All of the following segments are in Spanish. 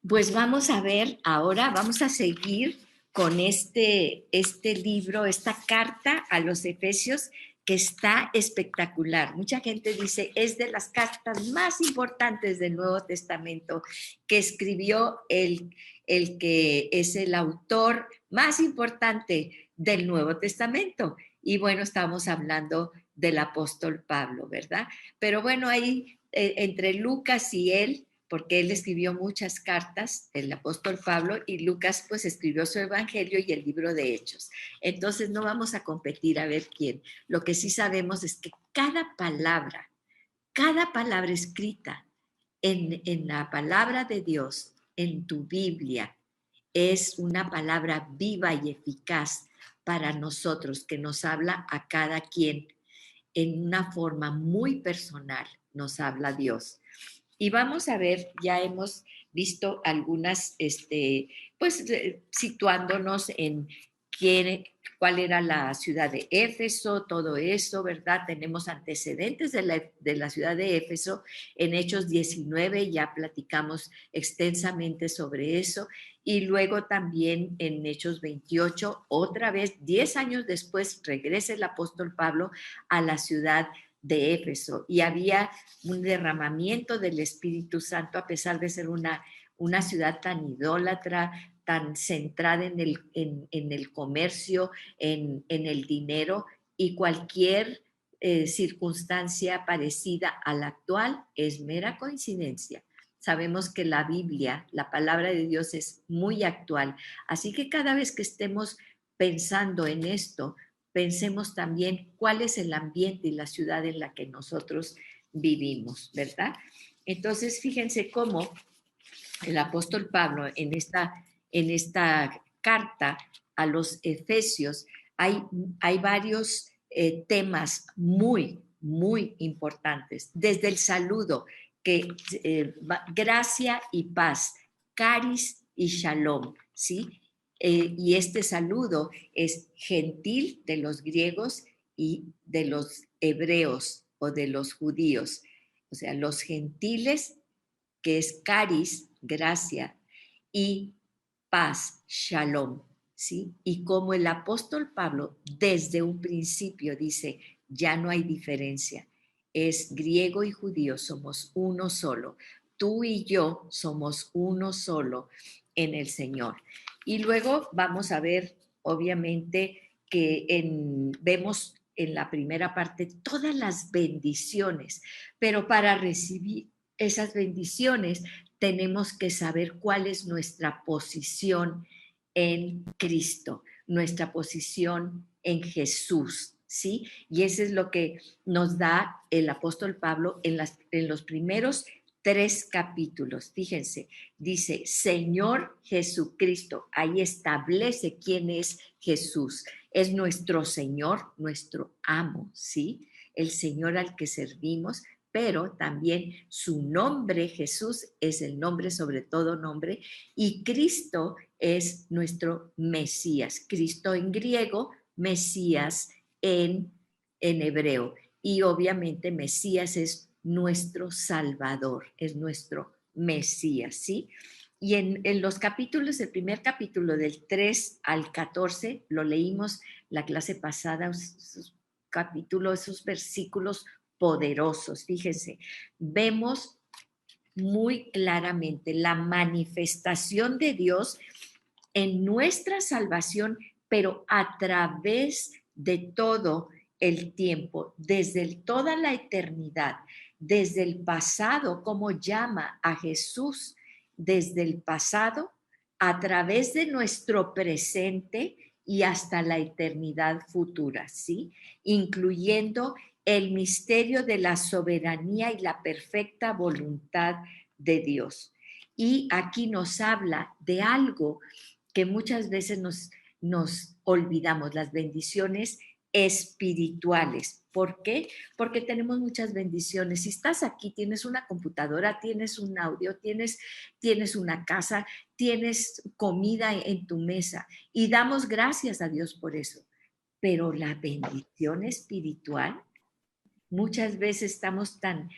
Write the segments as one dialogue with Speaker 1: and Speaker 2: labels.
Speaker 1: Pues vamos a ver ahora, vamos a seguir con este libro, esta carta a los Efesios, que está espectacular. Mucha gente dice, es de las cartas más importantes del Nuevo Testamento que escribió el que es el autor más importante del Nuevo Testamento. Y bueno, estamos hablando del apóstol Pablo, ¿verdad? Pero bueno, ahí entre Lucas y él, porque él escribió muchas cartas, el apóstol Pablo, y Lucas pues escribió su evangelio y el libro de Hechos. Entonces no vamos a competir a ver quién. Lo que sí sabemos es que cada palabra escrita en la palabra de Dios, en tu Biblia, es una palabra viva y eficaz para nosotros, que nos habla a cada quien en una forma muy personal, nos habla Dios. Y vamos a ver, ya hemos visto algunas, pues situándonos en cuál era la ciudad de Éfeso, todo eso, ¿verdad? Tenemos antecedentes de la ciudad de Éfeso. En Hechos 19 ya platicamos extensamente sobre eso. Y luego también en Hechos 28, otra vez, 10 años después, regresa el apóstol Pablo a la ciudad de Éfeso y había un derramamiento del Espíritu Santo a pesar de ser una ciudad tan idólatra, tan centrada en el comercio, en el dinero, y cualquier circunstancia parecida a la actual es mera coincidencia. Sabemos que la Biblia, la palabra de Dios, es muy actual, así que cada vez que estemos pensando en esto, pensemos también cuál es el ambiente y la ciudad en la que nosotros vivimos, ¿verdad? Entonces, fíjense cómo el apóstol Pablo en esta carta a los Efesios hay varios temas muy importantes. Desde el saludo, que gracia y paz, caris y shalom, ¿sí? Y este saludo es gentil de los griegos y de los hebreos o de los judíos. O sea, los gentiles, que es caris, gracia, y paz, shalom, ¿sí? Y como el apóstol Pablo desde un principio dice, ya no hay diferencia, es griego y judío, somos uno solo, tú y yo somos uno solo en el Señor. Y luego vamos a ver, obviamente, que vemos en la primera parte todas las bendiciones, pero para recibir esas bendiciones tenemos que saber cuál es nuestra posición en Cristo, nuestra posición en Jesús, ¿sí? Y eso es lo que nos da el apóstol Pablo en los primeros 3 capítulos. Fíjense, dice, Señor Jesucristo, ahí establece quién es Jesús. Es nuestro Señor, nuestro amo, ¿sí? El Señor al que servimos, pero también su nombre, Jesús, es el nombre sobre todo nombre, y Cristo es nuestro Mesías. Cristo en griego, Mesías en hebreo. Y obviamente Mesías es nuestro Salvador, es nuestro Mesías, ¿sí? Y en los capítulos, el primer capítulo del 3 al 14, lo leímos la clase pasada, esos capítulos, esos versículos poderosos. Fíjense, vemos muy claramente la manifestación de Dios en nuestra salvación, pero a través de todo el tiempo, desde toda la eternidad, desde el pasado, como llama a Jesús desde el pasado, a través de nuestro presente y hasta la eternidad futura, ¿sí? Incluyendo el misterio de la soberanía y la perfecta voluntad de Dios. Y aquí nos habla de algo que muchas veces nos olvidamos, las bendiciones espirituales. ¿Por qué? Porque tenemos muchas bendiciones. Si estás aquí, tienes una computadora, tienes un audio, tienes una casa, tienes comida en tu mesa, y damos gracias a Dios por eso. Pero la bendición espiritual, muchas veces estamos tan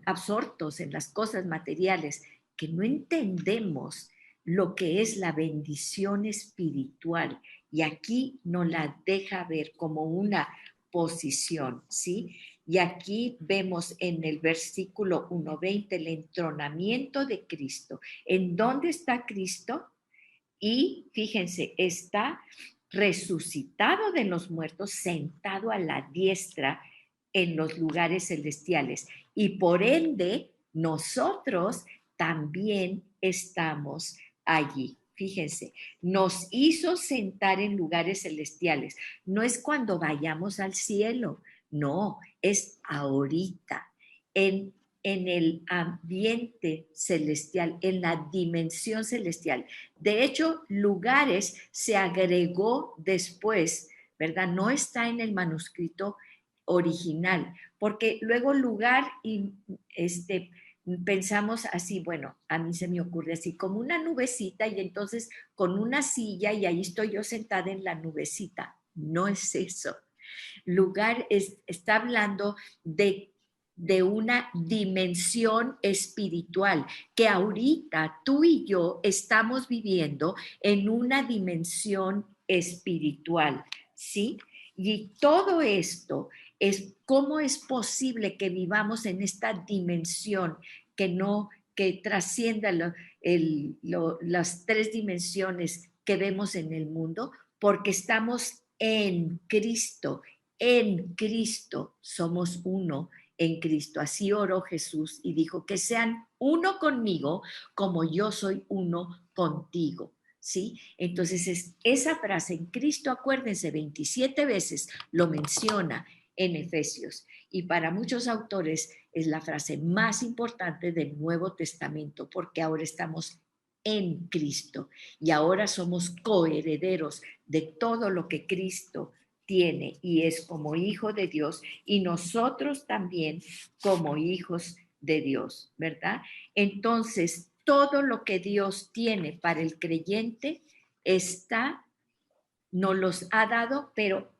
Speaker 1: absortos en las cosas materiales que no entendemos lo que es la bendición espiritual. Y aquí nos la deja ver como una posición, ¿sí? Y aquí vemos en el versículo 1:20 el entronamiento de Cristo. ¿En dónde está Cristo? Y fíjense, está resucitado de los muertos, sentado a la diestra en los lugares celestiales. Y por ende, nosotros también estamos allí. Fíjense, nos hizo sentar en lugares celestiales. No es cuando vayamos al cielo, no, es ahorita, en, en el ambiente celestial, en la dimensión celestial. De hecho, lugares se agregó después, ¿verdad? No está en el manuscrito original, porque luego lugar y pensamos así, bueno, a mí se me ocurre así, como una nubecita y entonces con una silla y ahí estoy yo sentada en la nubecita. No es eso. Lugar está hablando de una dimensión espiritual que ahorita tú y yo estamos viviendo en una dimensión espiritual, ¿sí? Y todo esto es cómo es posible que vivamos en esta dimensión que trascienda las tres dimensiones que vemos en el mundo, porque estamos en Cristo somos uno en Cristo. Así oró Jesús y dijo que sean uno conmigo como yo soy uno contigo. ¿Sí? Entonces esa frase en Cristo, acuérdense, 27 veces lo menciona en Efesios y para muchos autores es la frase más importante del Nuevo Testamento porque ahora estamos en Cristo y ahora somos coherederos de todo lo que Cristo tiene y es como hijo de Dios y nosotros también como hijos de Dios, ¿verdad? Entonces, todo lo que Dios tiene para el creyente nos los ha dado, pero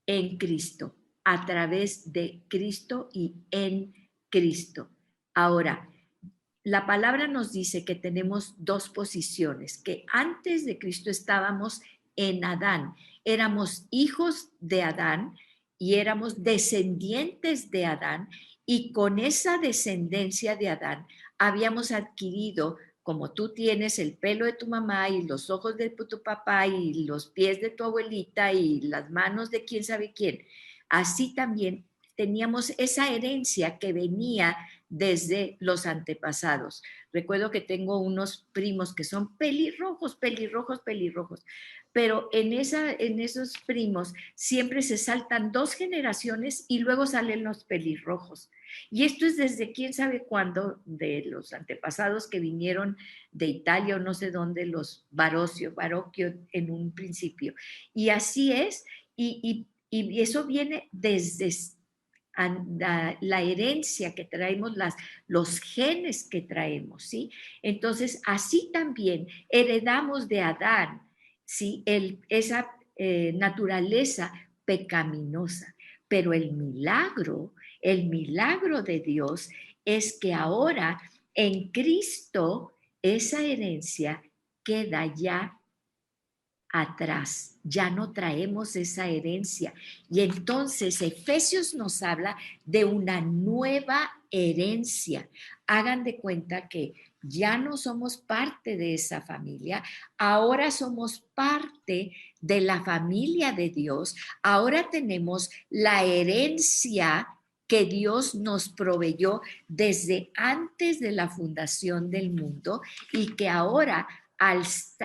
Speaker 1: en Cristo, a través de Cristo y en Cristo. Ahora, la palabra nos dice que tenemos dos posiciones, que antes de Cristo estábamos en Adán, éramos hijos de Adán y éramos descendientes de Adán y con esa descendencia de Adán habíamos adquirido, como tú tienes el pelo de tu mamá y los ojos de tu papá y los pies de tu abuelita y las manos de quién sabe quién, así también teníamos esa herencia que venía desde los antepasados. Recuerdo que tengo unos primos que son pelirrojos, pelirrojos, pelirrojos, pero en esos primos siempre se saltan 2 generaciones y luego salen los pelirrojos. Y esto es desde quién sabe cuándo, de los antepasados que vinieron de Italia o no sé dónde, los Baroquio en un principio. Y así es, y eso viene desde la herencia que traemos, los genes que traemos, ¿sí? Entonces, así también heredamos de Adán, ¿sí? Esa naturaleza pecaminosa. Pero el milagro de Dios es que ahora en Cristo esa herencia queda ya atrás, ya no traemos esa herencia. Y entonces Efesios nos habla de una nueva herencia. Hagan de cuenta que ya no somos parte de esa familia, ahora somos parte de la familia de Dios, ahora tenemos la herencia que Dios nos proveyó desde antes de la fundación del mundo y que ahora al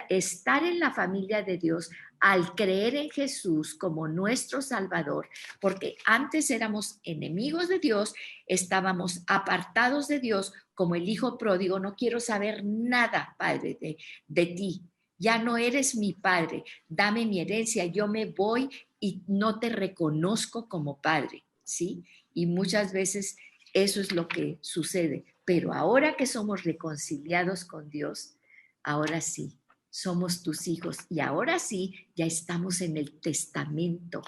Speaker 1: estar en la familia de Dios, al creer en Jesús como nuestro Salvador, porque antes éramos enemigos de Dios, estábamos apartados de Dios, como el hijo pródigo, no quiero saber nada, Padre, de ti. Ya no eres mi Padre, dame mi herencia, yo me voy y no te reconozco como Padre, ¿sí? Y muchas veces eso es lo que sucede. Pero ahora que somos reconciliados con Dios, ahora sí, somos tus hijos y ahora sí, ya estamos en el testamento.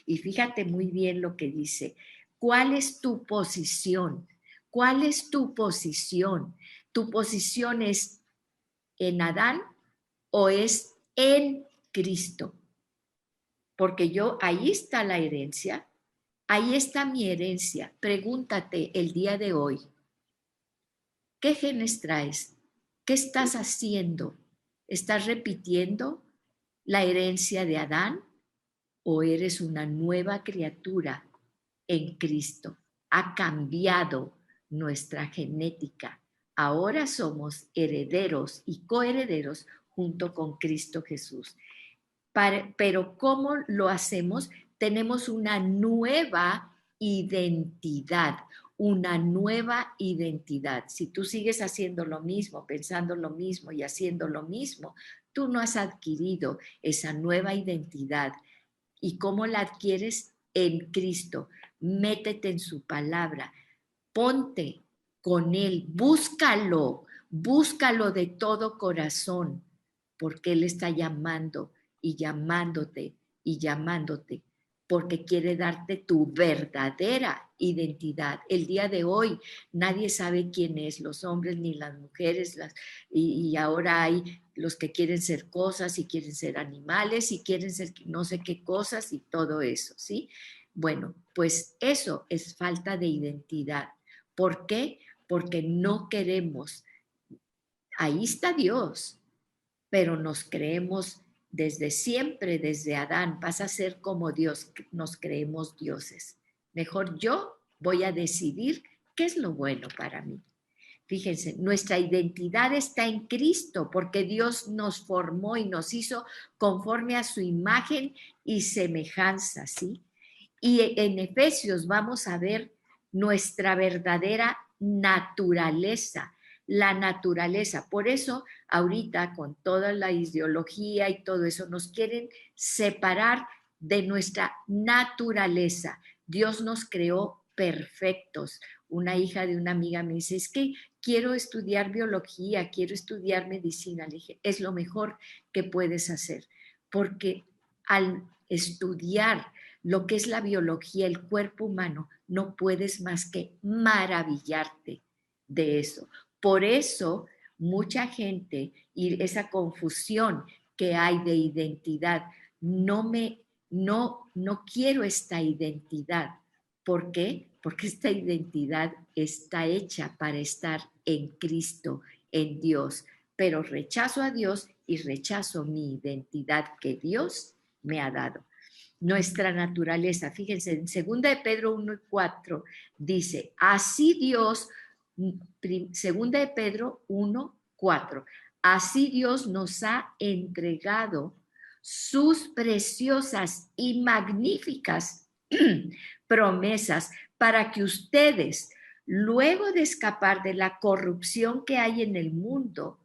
Speaker 1: Y fíjate muy bien lo que dice. ¿Cuál es tu posición? ¿Cuál es tu posición? ¿Tu posición es en Adán o es en Cristo? Porque ahí está la herencia, ahí está mi herencia. Pregúntate el día de hoy, ¿qué genes traes? ¿Qué estás haciendo? ¿Estás repitiendo la herencia de Adán o eres una nueva criatura en Cristo? Ha cambiado nuestra genética. Ahora somos herederos y coherederos junto con Cristo Jesús. Pero ¿cómo lo hacemos? Tenemos una nueva identidad, una nueva identidad. Si tú sigues haciendo lo mismo, pensando lo mismo y haciendo lo mismo, tú no has adquirido esa nueva identidad. ¿Y cómo la adquieres? En Cristo. Métete en su palabra, ponte con Él, búscalo de todo corazón, porque Él está llamando y llamándote y llamándote, porque quiere darte tu verdadera identidad. El día de hoy nadie sabe quién es, los hombres ni las mujeres, y ahora hay los que quieren ser cosas y quieren ser animales y quieren ser no sé qué cosas y todo eso, ¿sí? Bueno, pues eso es falta de identidad. ¿Por qué? Porque no queremos, ahí está Dios, pero nos creemos desde siempre, desde Adán, vas a ser como Dios, nos creemos dioses. Mejor yo voy a decidir qué es lo bueno para mí. Fíjense, nuestra identidad está en Cristo porque Dios nos formó y nos hizo conforme a su imagen y semejanza, ¿sí? Y en Efesios vamos a ver nuestra verdadera naturaleza, la naturaleza. Por eso ahorita con toda la ideología y todo eso nos quieren separar de nuestra naturaleza. Dios nos creó perfectos. Una hija de una amiga me dice, es que quiero estudiar biología, quiero estudiar medicina. Le dije, es lo mejor que puedes hacer, porque al estudiar lo que es la biología, el cuerpo humano, no puedes más que maravillarte de eso. Por eso mucha gente y esa confusión que hay de identidad, no quiero esta identidad. ¿Por qué? Porque esta identidad está hecha para estar en Cristo, en Dios, pero rechazo a Dios y rechazo mi identidad que Dios me ha dado. Nuestra naturaleza, fíjense, en 2 de Pedro 1:4 dice, así Dios, 2 de Pedro 1:4, así Dios nos ha entregado sus preciosas y magníficas promesas para que ustedes, luego de escapar de la corrupción que hay en el mundo,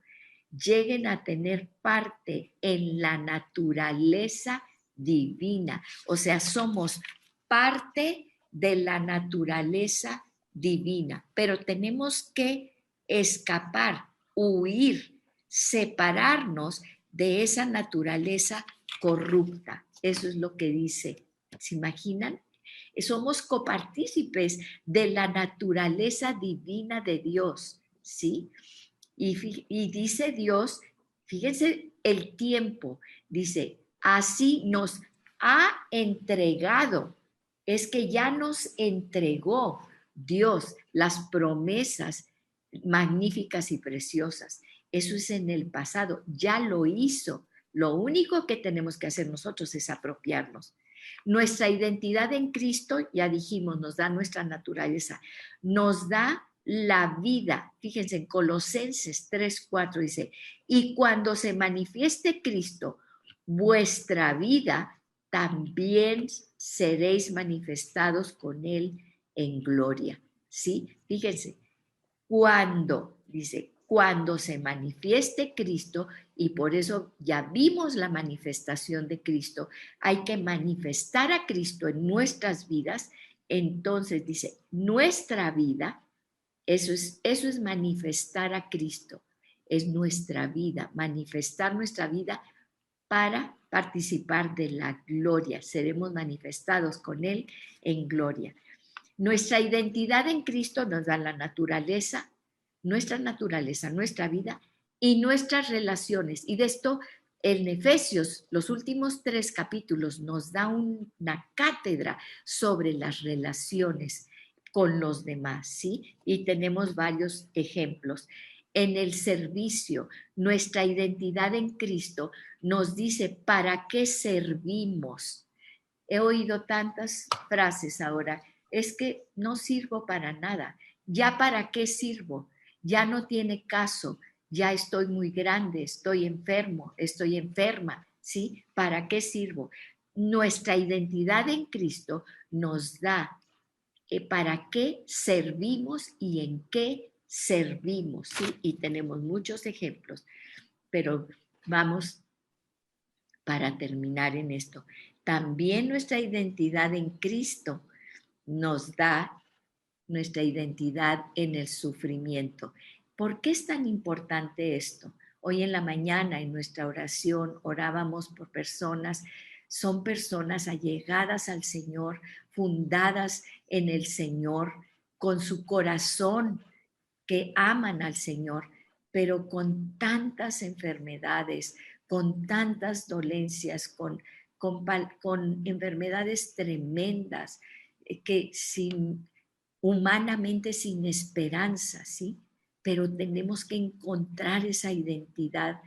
Speaker 1: lleguen a tener parte en la naturaleza divina. O sea, somos parte de la naturaleza divina, pero tenemos que escapar, huir, separarnos de esa naturaleza corrupta. Eso es lo que dice. ¿Se imaginan? Somos copartícipes de la naturaleza divina de Dios, ¿sí? Y dice Dios, fíjense el tiempo, dice, así nos ha entregado, es que ya nos entregó Dios las promesas magníficas y preciosas. Eso es en el pasado, ya lo hizo. Lo único que tenemos que hacer nosotros es apropiarnos. Nuestra identidad en Cristo, ya dijimos, nos da nuestra naturaleza, nos da la vida. Fíjense, en Colosenses 3:4 dice, y cuando se manifieste Cristo, vuestra vida, también seréis manifestados con Él en gloria. ¿Sí? Fíjense, cuando se manifieste Cristo, y por eso ya vimos la manifestación de Cristo, hay que manifestar a Cristo en nuestras vidas. Entonces dice, nuestra vida, eso es manifestar a Cristo, es nuestra vida, manifestar nuestra vida para participar de la gloria. Seremos manifestados con Él en gloria. Nuestra identidad en Cristo nos da la naturaleza, nuestra naturaleza, nuestra vida y nuestras relaciones. Y de esto en Efesios, los últimos 3 capítulos, nos da una cátedra sobre las relaciones con los demás, ¿sí? Y tenemos varios ejemplos. En el servicio, nuestra identidad en Cristo nos dice para qué servimos. He oído tantas frases ahora, es que no sirvo para nada. ¿Ya para qué sirvo? Ya no tiene caso, ya estoy muy grande, estoy enfermo, estoy enferma, ¿sí? ¿Para qué sirvo? Nuestra identidad en Cristo nos da para qué servimos y en qué servimos, ¿sí? Y tenemos muchos ejemplos, pero vamos para terminar en esto. También nuestra identidad en Cristo nos da nuestra identidad en el sufrimiento. ¿Por qué es tan importante esto? Hoy en la mañana en nuestra oración orábamos por personas, son personas allegadas al Señor, fundadas en el Señor, con su corazón, que aman al Señor, pero con tantas enfermedades, con tantas dolencias, con enfermedades tremendas, que humanamente sin esperanza, ¿sí? Pero tenemos que encontrar esa identidad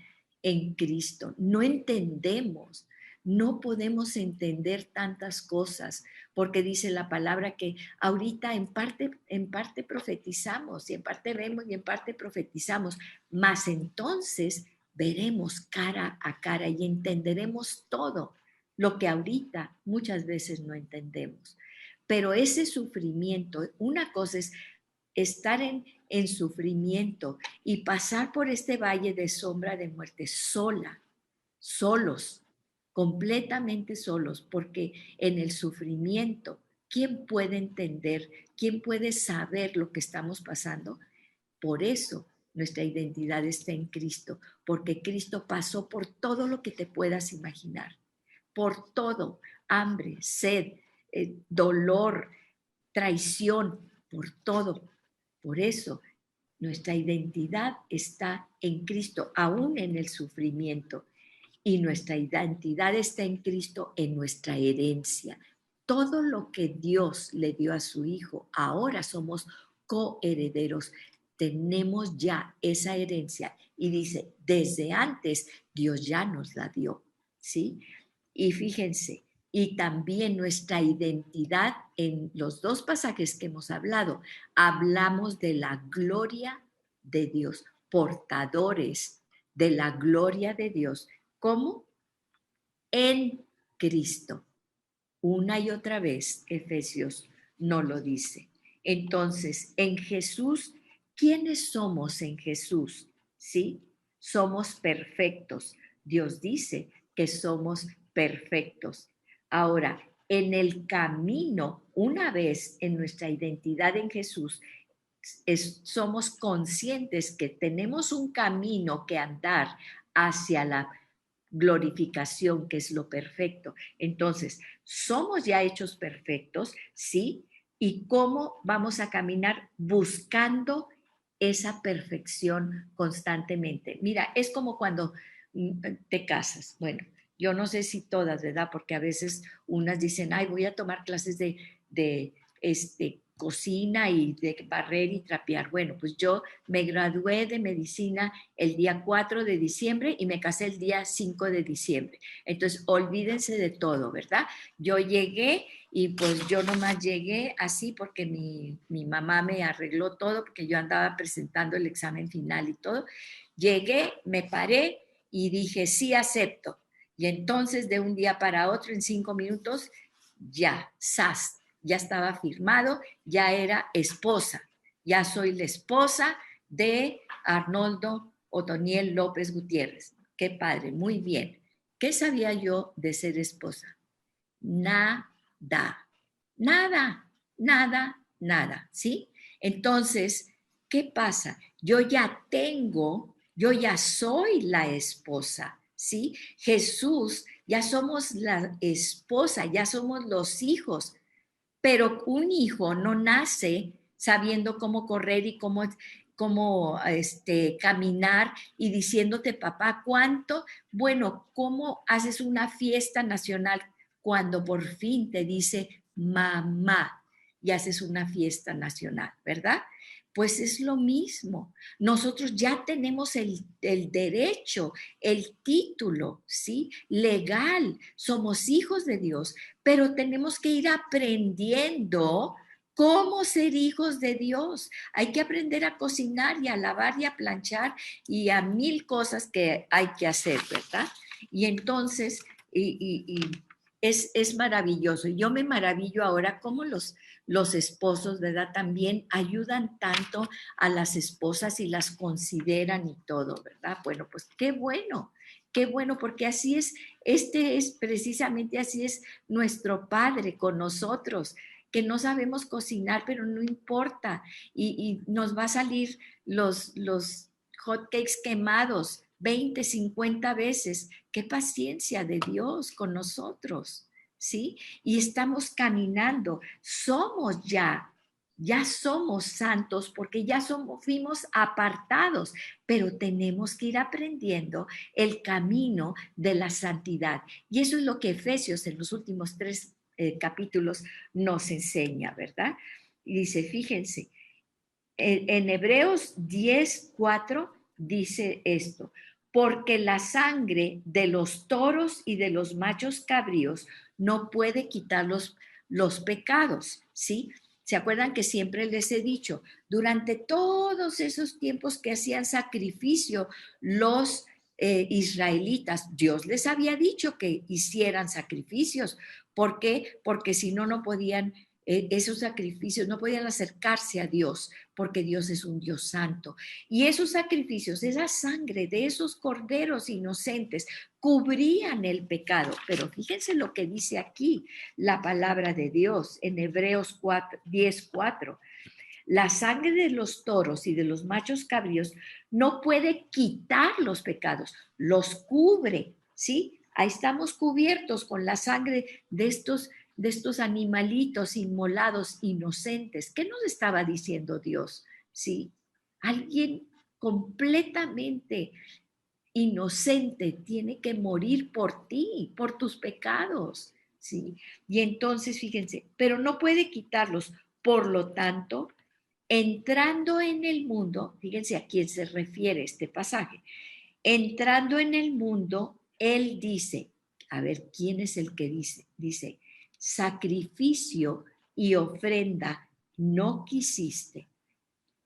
Speaker 1: en Cristo. No entendemos, no podemos entender tantas cosas, porque dice la palabra que ahorita en parte profetizamos, y en parte vemos y en parte profetizamos, mas entonces veremos cara a cara y entenderemos todo lo que ahorita muchas veces no entendemos. Pero ese sufrimiento, una cosa es estar en sufrimiento y pasar por este valle de sombra de muerte sola, solos, completamente solos, porque en el sufrimiento, ¿quién puede entender? ¿Quién puede saber lo que estamos pasando? Por eso nuestra identidad está en Cristo, porque Cristo pasó por todo lo que te puedas imaginar, por todo, hambre, sed, dolor, traición, por todo. Por eso nuestra identidad está en Cristo, aún en el sufrimiento. Y nuestra identidad está en Cristo, en nuestra herencia. Todo lo que Dios le dio a su Hijo, ahora somos coherederos. Tenemos ya esa herencia. Y dice, desde antes Dios ya nos la dio, ¿sí? Y fíjense, y también nuestra identidad en los 2 pasajes que hemos hablado, hablamos de la gloria de Dios, portadores de la gloria de Dios. ¿Cómo? En Cristo. Una y otra vez, Efesios no lo dice. Entonces, en Jesús, ¿quiénes somos en Jesús? ¿Sí? Somos perfectos. Dios dice que somos perfectos. Ahora, en el camino, una vez en nuestra identidad en Jesús, somos conscientes que tenemos un camino que andar hacia la glorificación, que es lo perfecto. Entonces, somos ya hechos perfectos, ¿sí? ¿Y cómo vamos a caminar buscando esa perfección constantemente? Mira, es como cuando te casas. Bueno, yo no sé si todas, ¿verdad? Porque a veces unas dicen, ay, voy a tomar clases de cocina y de barrer y trapear. Bueno, pues yo me gradué de medicina el día 4 de diciembre y me casé el día 5 de diciembre. Entonces, olvídense de todo, ¿verdad? Yo llegué y pues yo nomás llegué así porque mi mamá me arregló todo porque yo andaba presentando el examen final y todo. Llegué, me paré y dije, sí, acepto. Y entonces de un día para otro, en 5 minutos, ya, ¡zas! Ya estaba firmado, ya era esposa, ya soy la esposa de Arnoldo Otoniel López Gutiérrez. Qué padre, muy bien. ¿Qué sabía yo de ser esposa? Nada, nada, nada, nada, ¿sí? Entonces, ¿qué pasa? Yo ya soy la esposa, ¿sí? Jesús, ya somos la esposa, ya somos los hijos, pero un hijo no nace sabiendo cómo correr y cómo caminar y diciéndote, papá, ¿cuánto? Bueno, ¿cómo haces una fiesta nacional cuando por fin te dice mamá y haces una fiesta nacional, ¿verdad? Pues es lo mismo. Nosotros ya tenemos el derecho, el título, ¿sí? Legal. Somos hijos de Dios, pero tenemos que ir aprendiendo cómo ser hijos de Dios. Hay que aprender a cocinar y a lavar y a planchar y a mil cosas que hay que hacer, ¿verdad? Y entonces, es maravilloso. Yo me maravillo ahora cómo los esposos, ¿verdad? También ayudan tanto a las esposas y las consideran y todo, ¿verdad? Bueno, pues qué bueno, porque así es, precisamente así es nuestro Padre con nosotros, que no sabemos cocinar, pero no importa, y nos va a salir los hot cakes quemados 20, 50 veces. Qué paciencia de Dios con nosotros, ¿sí? Y estamos caminando, somos ya somos santos porque ya fuimos apartados, pero tenemos que ir aprendiendo el camino de la santidad. Y eso es lo que Efesios en los últimos 3 capítulos nos enseña, ¿verdad? Y dice, fíjense, en Hebreos 10:4 dice esto, porque la sangre de los toros y de los machos cabríos no puede quitar los pecados, ¿sí? ¿Se acuerdan que siempre les he dicho, durante todos esos tiempos que hacían sacrificio los israelitas, Dios les había dicho que hicieran sacrificios? ¿Por qué? Porque si no, no podían, esos sacrificios no podían acercarse a Dios, porque Dios es un Dios santo. Y esos sacrificios, esa sangre de esos corderos inocentes, cubrían el pecado. Pero fíjense lo que dice aquí la palabra de Dios en Hebreos 10:4. La sangre de los toros y de los machos cabríos no puede quitar los pecados, los cubre, ¿sí? Ahí estamos cubiertos con la sangre de estos animalitos inmolados inocentes. ¿Qué nos estaba diciendo Dios? ¿Sí? Alguien completamente inocente tiene que morir por ti, por tus pecados, ¿sí? Y entonces, fíjense, pero no puede quitarlos. Por lo tanto, entrando en el mundo, fíjense a quién se refiere este pasaje, entrando en el mundo, él dice, a ver, ¿quién es el que dice? Dice, sacrificio y ofrenda no quisiste.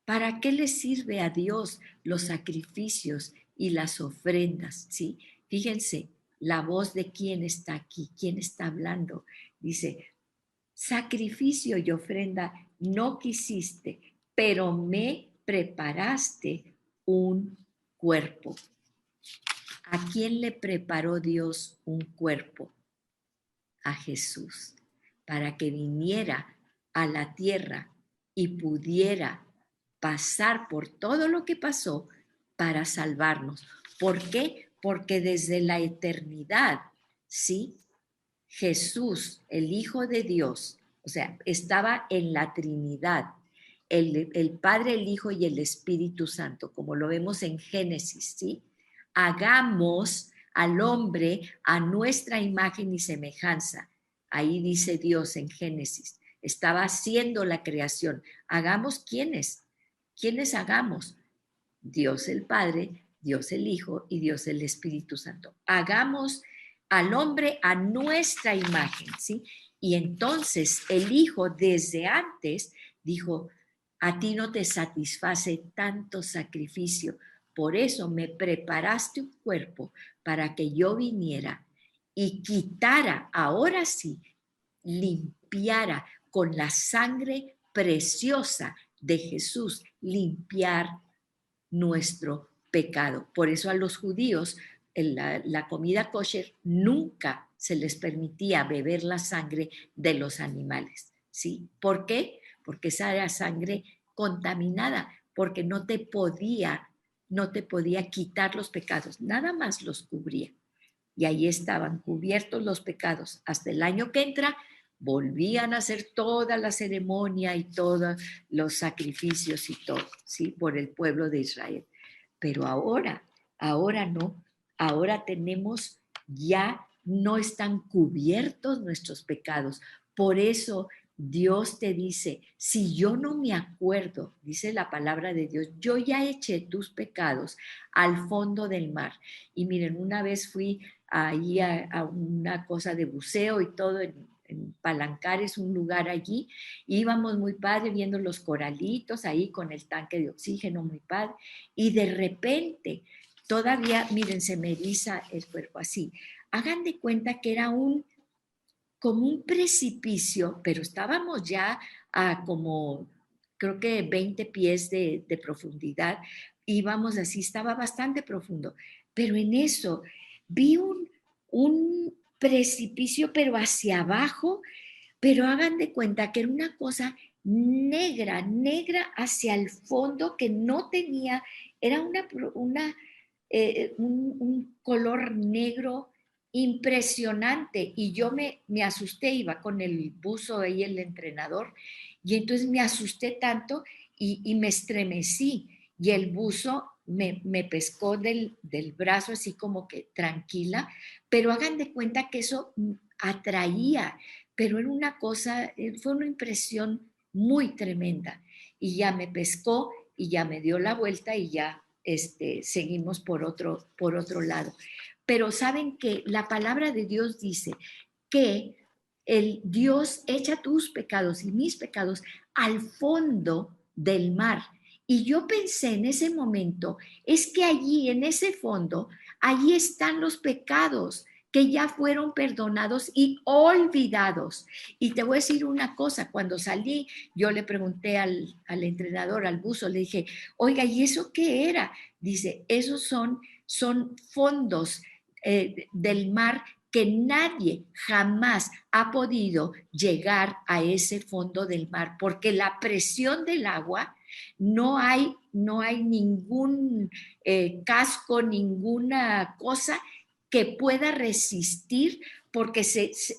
Speaker 1: ¿Para qué le sirve a Dios los sacrificios y las ofrendas? ¿Sí? Fíjense la voz de quién está aquí, quién está hablando. Dice, sacrificio y ofrenda no quisiste, pero me preparaste un cuerpo. ¿A quién le preparó Dios un cuerpo? A Jesús, para que viniera a la tierra y pudiera pasar por todo lo que pasó para salvarnos. ¿Por qué? Porque desde la eternidad, ¿sí? Jesús, el Hijo de Dios, o sea, estaba en la Trinidad, el Padre, el Hijo y el Espíritu Santo, como lo vemos en Génesis, ¿sí? Hagamos al hombre a nuestra imagen y semejanza. Ahí dice Dios en Génesis, estaba haciendo la creación. Hagamos quiénes, quiénes hagamos. Dios el Padre, Dios el Hijo y Dios el Espíritu Santo. Hagamos al hombre a nuestra imagen, ¿sí? Y entonces el Hijo desde antes dijo, a ti no te satisface tanto sacrificio, por eso me preparaste un cuerpo para que yo viniera y quitara, ahora sí, limpiara con la sangre preciosa de Jesús, limpiar nuestro pecado. Por eso a los judíos en la comida kosher nunca se les permitía beber la sangre de los animales, ¿sí? ¿Por qué? Porque esa era sangre contaminada, porque no te podía quitar los pecados, nada más los cubría. Y ahí estaban cubiertos los pecados. Hasta el año que entra volvían a hacer toda la ceremonia y todos los sacrificios y todo, ¿sí? Por el pueblo de Israel. Pero ahora no, ahora tenemos, ya no están cubiertos nuestros pecados. Por eso Dios te dice, si yo no me acuerdo, dice la palabra de Dios, yo ya eché tus pecados al fondo del mar. Y miren, una vez fui ahí a una cosa de buceo y todo en Palancares, un lugar allí, íbamos muy padre viendo los coralitos ahí con el tanque de oxígeno, muy padre, y de repente, todavía, miren, se me eriza el cuerpo así, hagan de cuenta que era como un precipicio, pero estábamos ya a como, creo que 20 pies de profundidad, íbamos así, estaba bastante profundo, pero en eso vi un precipicio, pero hacia abajo, pero hagan de cuenta que era una cosa negra, negra hacia el fondo que no tenía, era un color negro impresionante y yo me asusté, iba con el buzo ahí, el entrenador, y entonces me asusté tanto y me estremecí y el buzo me pescó del brazo así como que tranquila, pero hagan de cuenta que eso atraía, pero era una cosa, fue una impresión muy tremenda y ya me pescó y ya me dio la vuelta y ya seguimos por otro lado. Pero saben que la palabra de Dios dice que el Dios echa tus pecados y mis pecados al fondo del mar. Y yo pensé en ese momento, es que allí, en ese fondo, allí están los pecados que ya fueron perdonados y olvidados. Y te voy a decir una cosa, cuando salí, yo le pregunté al entrenador, al buzo, le dije, oiga, ¿y eso qué era? Dice, esos son fondos del mar que nadie jamás ha podido llegar a ese fondo del mar, porque la presión del agua, no hay ningún casco, ninguna cosa que pueda resistir, porque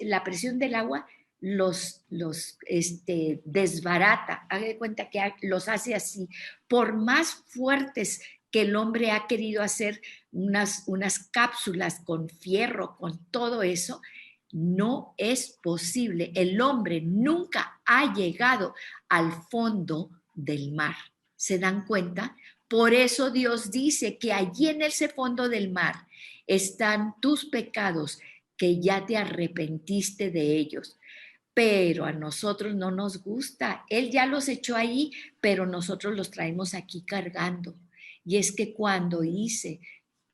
Speaker 1: la presión del agua los desbarata, haga de cuenta que los hace así, por más fuertes que el hombre ha querido hacer unas cápsulas con fierro, con todo eso, no es posible. El hombre nunca ha llegado al fondo del mar. ¿Se dan cuenta? Por eso Dios dice que allí en ese fondo del mar están tus pecados, que ya te arrepentiste de ellos. Pero a nosotros no nos gusta. Él ya los echó ahí, pero nosotros los traemos aquí cargando. Y es que cuando hice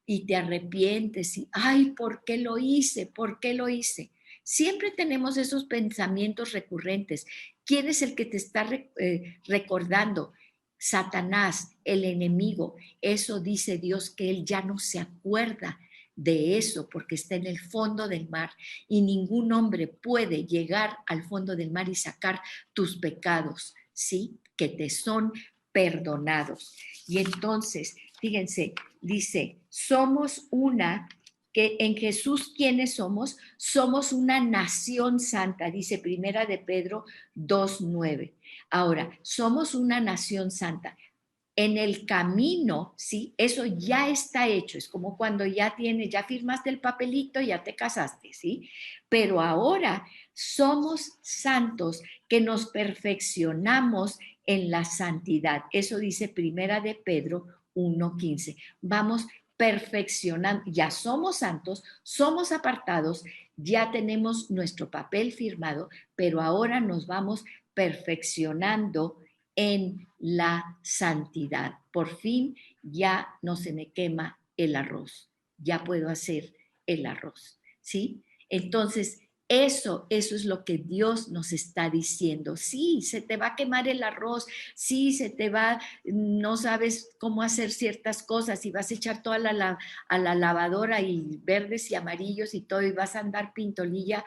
Speaker 1: y te arrepientes y, ay, ¿por qué lo hice? ¿Por qué lo hice? Siempre tenemos esos pensamientos recurrentes. ¿Quién es el que te está recordando? Satanás, el enemigo. Eso dice Dios, que él ya no se acuerda de eso porque está en el fondo del mar y ningún hombre puede llegar al fondo del mar y sacar tus pecados, ¿sí? Que te son perdonados. Y entonces, fíjense, dice, somos que en Jesús, ¿quiénes somos? Somos una nación santa, dice Primera de Pedro 2:9. Ahora, somos una nación santa. En el camino, ¿sí? Eso ya está hecho. Es como cuando ya firmaste el papelito, ya te casaste, ¿sí? Pero ahora somos santos, que nos perfeccionamos en la santidad. Eso dice Primera de Pedro 1:15. Vamos perfeccionando, ya somos santos, somos apartados, ya tenemos nuestro papel firmado, pero ahora nos vamos perfeccionando en la santidad. Por fin ya no se me quema el arroz, ya puedo hacer el arroz, ¿sí? Entonces, eso es lo que Dios nos está diciendo. Sí, se te va a quemar el arroz, sí, no sabes cómo hacer ciertas cosas y vas a echar toda a la lavadora y verdes y amarillos y todo y vas a andar pintolilla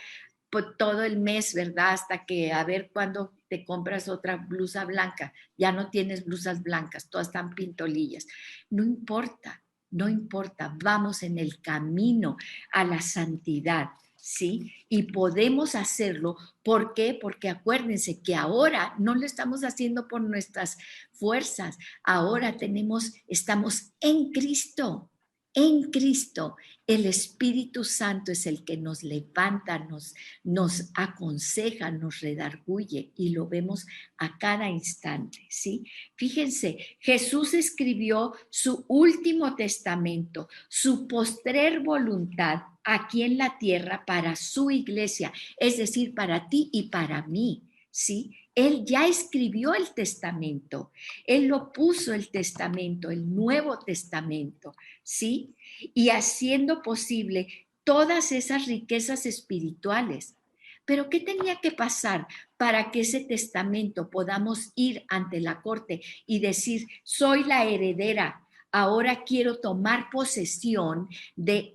Speaker 1: todo el mes, ¿verdad? Hasta que a ver cuándo te compras otra blusa blanca. Ya no tienes blusas blancas, todas están pintolillas. No importa, no importa. Vamos en el camino a la santidad, ¿sí? Y podemos hacerlo. ¿Por qué? Porque acuérdense que ahora no lo estamos haciendo por nuestras fuerzas. Ahora estamos en Cristo. En Cristo, el Espíritu Santo es el que nos levanta, nos aconseja, nos redarguye y lo vemos a cada instante, ¿sí? Fíjense, Jesús escribió su último testamento, su postrer voluntad aquí en la tierra para su iglesia, es decir, para ti y para mí, ¿sí? Él ya escribió el testamento, él lo puso el testamento, el Nuevo Testamento, ¿sí? Y haciendo posible todas esas riquezas espirituales. Pero ¿qué tenía que pasar para que ese testamento podamos ir ante la corte y decir, soy la heredera, ahora quiero tomar posesión de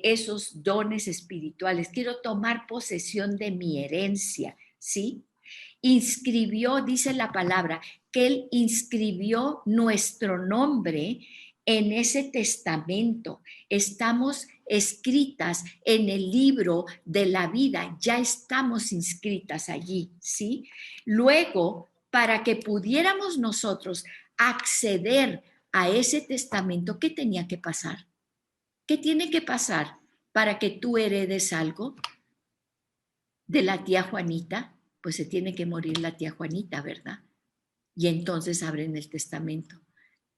Speaker 1: esos dones espirituales, quiero tomar posesión de mi herencia, ¿sí? Inscribió, dice la palabra, que él inscribió nuestro nombre en ese testamento. Estamos escritas en el libro de la vida, ya estamos inscritas allí, ¿sí? Luego, para que pudiéramos nosotros acceder a ese testamento, ¿qué tenía que pasar? ¿Qué tiene que pasar para que tú heredes algo de la tía Juanita? Pues se tiene que morir la tía Juanita, ¿verdad? Y entonces abren el testamento.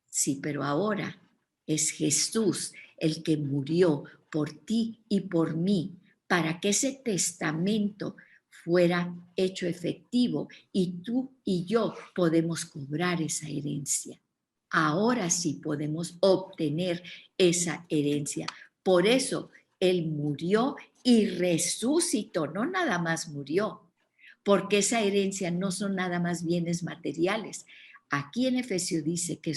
Speaker 1: Sí, pero ahora es Jesús el que murió por ti y por mí para que ese testamento fuera hecho efectivo y tú y yo podemos cobrar esa herencia. Ahora sí podemos obtener esa herencia. Por eso Él murió y resucitó, no nada más murió, porque esa herencia no son nada más bienes materiales. Aquí en Efesios dice que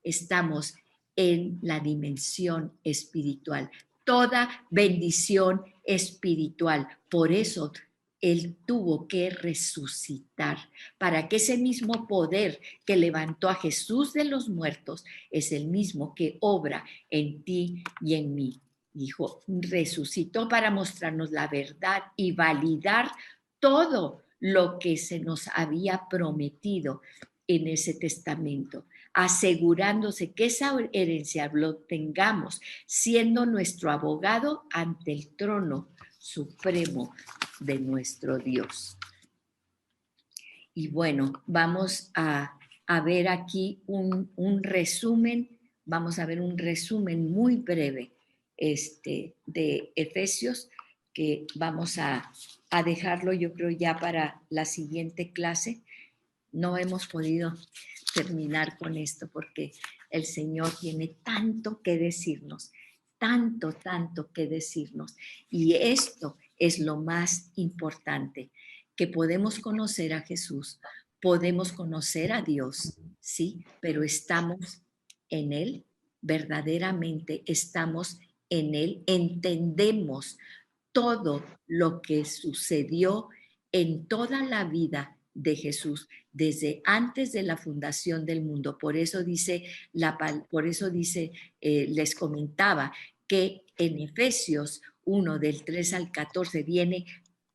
Speaker 1: estamos en la dimensión espiritual, toda bendición espiritual. Por eso él tuvo que resucitar, para que ese mismo poder que levantó a Jesús de los muertos es el mismo que obra en ti y en mí. Dijo, resucitó para mostrarnos la verdad y validar todo lo que se nos había prometido en ese testamento, asegurándose que esa herencia lo tengamos, siendo nuestro abogado ante el trono supremo de nuestro Dios. Y bueno, vamos a ver aquí un resumen, vamos a ver un resumen muy breve de Efesios, que vamos a dejarlo yo creo ya para la siguiente clase. No hemos podido terminar con esto porque el Señor tiene tanto que decirnos, tanto que decirnos. Y esto es lo más importante, que podemos conocer a Jesús, podemos conocer a Dios, sí, pero estamos en Él, verdaderamente estamos en Él, entendemos todo lo que sucedió en toda la vida de Jesús desde antes de la fundación del mundo. Por eso dice, les comentaba que en Efesios 1 del 3 al 14 viene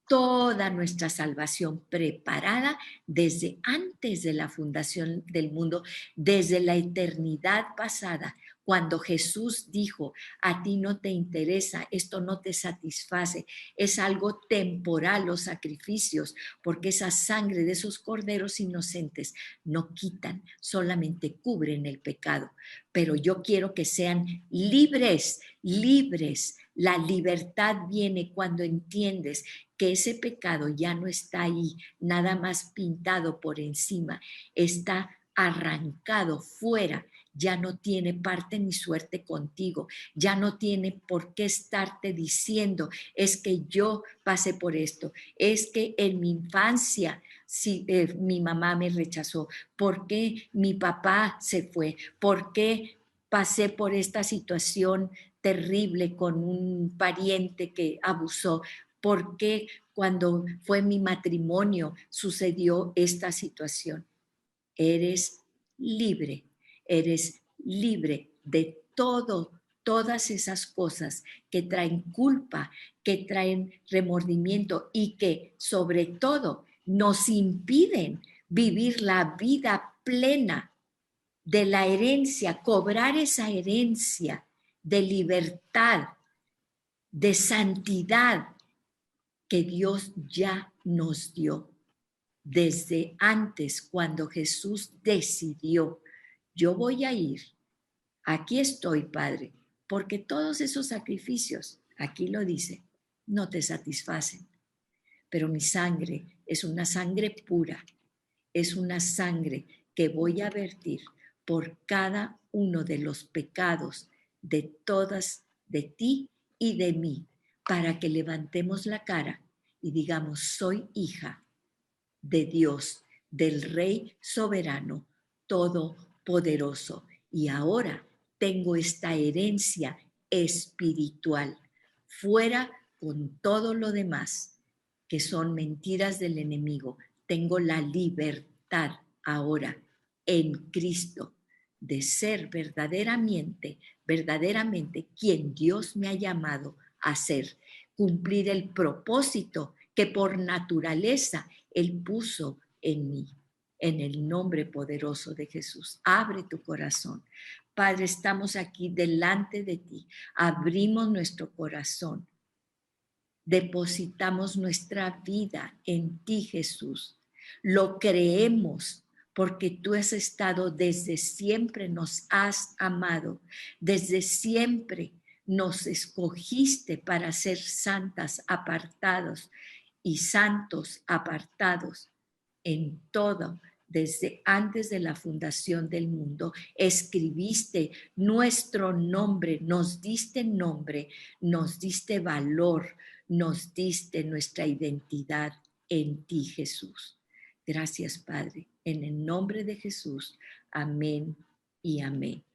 Speaker 1: toda nuestra salvación preparada desde antes de la fundación del mundo, desde la eternidad pasada, cuando Jesús dijo, a ti no te interesa, esto no te satisface, es algo temporal los sacrificios, porque esa sangre de esos corderos inocentes no quitan, solamente cubren el pecado. Pero yo quiero que sean libres, libres. La libertad viene cuando entiendes que ese pecado ya no está ahí, nada más pintado por encima, está arrancado fuera, ya no tiene parte ni suerte contigo, ya no tiene por qué estarte diciendo, es que yo pasé por esto, es que en mi infancia mi mamá me rechazó, ¿por qué mi papá se fue? ¿Por qué pasé por esta situación terrible con un pariente que abusó? ¿Por qué cuando fue mi matrimonio sucedió esta situación? Eres libre de todas esas cosas que traen culpa, que traen remordimiento y que sobre todo nos impiden vivir la vida plena de la herencia, cobrar esa herencia de libertad, de santidad que Dios ya nos dio desde antes, cuando Jesús decidió, yo voy a ir, aquí estoy, Padre, porque todos esos sacrificios, aquí lo dice, no te satisfacen, pero mi sangre es una sangre pura, es una sangre que voy a vertir por cada uno de los pecados de todas, de ti y de mí, para que levantemos la cara y digamos, soy hija de Dios, del Rey soberano, todopoderoso. Y ahora tengo esta herencia espiritual. Fuera con todo lo demás, que son mentiras del enemigo. Tengo la libertad ahora en Cristo de ser verdaderamente, verdaderamente quien Dios me ha llamado a ser. Cumplir el propósito que por naturaleza Él puso en mí, en el nombre poderoso de Jesús. Abre tu corazón. Padre, estamos aquí delante de ti. Abrimos nuestro corazón. Depositamos nuestra vida en ti, Jesús. Lo creemos porque tú has estado desde siempre, nos has amado, desde siempre nos escogiste para ser santas, apartados y santos, apartados en todo. Desde antes de la fundación del mundo, escribiste nuestro nombre, nos diste valor, nos diste nuestra identidad en ti, Jesús. Gracias, Padre. En el nombre de Jesús. Amén y amén.